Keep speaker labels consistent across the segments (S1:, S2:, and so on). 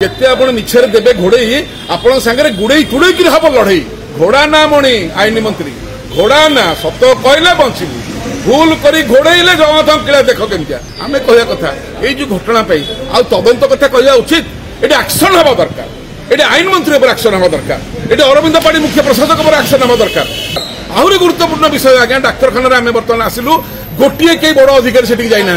S1: केते आपण मिछरे देबे घोड़ई आपण संगे गुड़े तुड़े कि हम लड़ई घोड़ा ना मणि आईन मंत्री घोड़ा ना सत कहले बंचबू भूल करी घोड़े जगन्नाथ किला देख केमतिया आम कह कथा ये जो घटना आ तदंत कथा कहवा उचित ये एक्शन हवा दरकार ये आईन मंत्री एक्शन हवा दरकार ये अरविंद पाढ़ी मुख्य प्रशासक एक्शन हवा दरकार आहरी गुरुत्वपूर्ण विषय आज्ञा डाक्तखाना आम बर्तमान आसिलु गोटे कई बड़ अधिकारी से जाना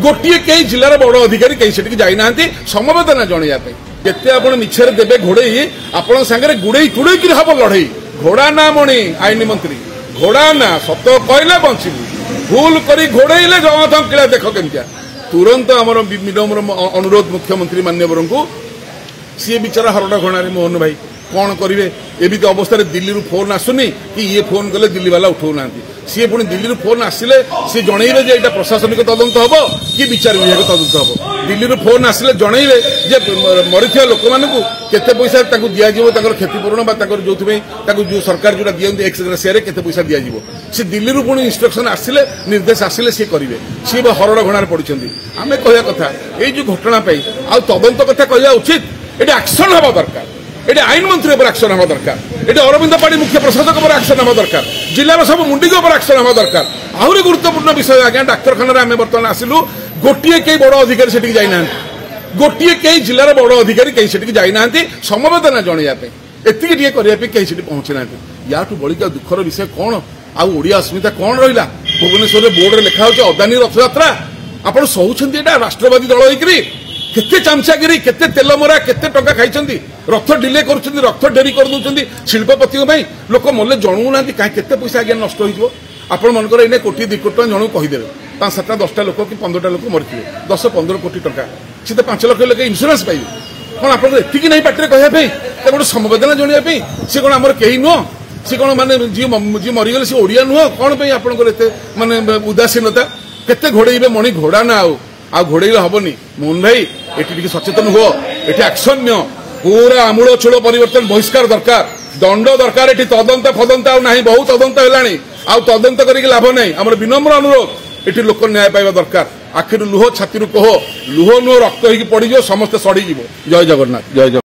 S1: गोटे कई जिलार बड़ अधिकारी कहीं से जाना समवेदना जनवाई केते आपण मिछरे देबे घोड़ई आपण संगे गुड़े तुड़े कि हम लड़ई घोड़ा ना मणि आईन मंत्री घोड़ा ना सत कहले बंचबू भूल करी घोड़े जगन्नाथ किला देख केमतिया तुरंत आमर विनम्र अनुरोध मुख्यमंत्री मान्यवर को सी बिचारा हरड़ा घणारे मोहन भाई कौन करेंगे एमती अवस्था दिल्ली फोन आसुनी कि ये फोन कले दिल्ली वाला उठाऊना सी पुणी दिल्ली फोन आसिले सी जनइबे जे एटा प्रशासनिक तदंत हम कि विचार विभाग तदंत हम दिल्ली फोन आसिले जनइबे जे मरीथिया लोक मानू केते पैसा दिज्व क्षतिपूरण जो सरकार जो दिखती एक्स ग्रेसिया केते पैसा दिज्व सी दिल्ली पुणी इंस्ट्रक्शन आसिले निर्देश आसिले सी करेंगे सी हरड़ घणार पड़ते आम कह कथा ये जो घटना आ तदंत कथा कहवा उचित ये एक्शन हवा दरकार ये आईन मंत्री एक्शन हवा दरकार ये अरविंद पाढ़ी मुख्य प्रशासक एक्शन हवा दरकार जिलार सब मुंडी एक्शन हवा दरकार आहरी गुरुत्वपूर्ण विषय आज्ञा डाक्तखाना आम बर्तमान आसिलु गोटे कई बड़ अधिकारी से जाना गोटे कई जिलार बड़ अधिकारी कहीं से जाना समवेदना जनवाई एति करने कहीं से पहुंची ना या बड़िका दुखर विषय कौन आड़िया अस्मिता कौन रहा भुवनेश्वर बोर्ड में लिखा हो अदानी रथयात्रा आपड़ सहूँ राष्ट्रवादी दल होकर केते चामचागिरी केते तेल मरा केते टंका खाई रथ डिले कर रथ डेरी कर शिल्पपति लोक मल्ले जणु ना कहीं केते पैसा आज्ञा नष्ट हो आपण मनकर एने कोटी 2 कोटी जन कहीदेवे 5-7 10टा लोक कि 15टा लोक मरते 10-15 कोटी टंका सी तो 5 लाख लोक इंश्योरेंस पाइबे कौन आप एति नहीं पाटे कहवाई गोटे समवेदना जनवाई सी कौन आमर कहीं नुह सी कौन माने जी मरीगले सी ओडिया नुह कौन आपंकर माने उदासीनता केते घोड़े मणि घोड़ा ना आ घोड़े हेनी मोहन भाई ये सचेतन हुआ ये एक्शन नि पूरा आमूल चूल परिवर्तन बहिष्कार दरकार दंड दरकार ये तदंत फदंत ना बहुत तदंत है तदंत करके लाभ नहीं आम विनम्र अनुरोध ये लोक न्याय पाइबा दरकार आखिर लुह छाती कोह लुह नुह रक्त हो पड़ समस्त सड़ी जय जगन्नाथ जय जगन्नाथ।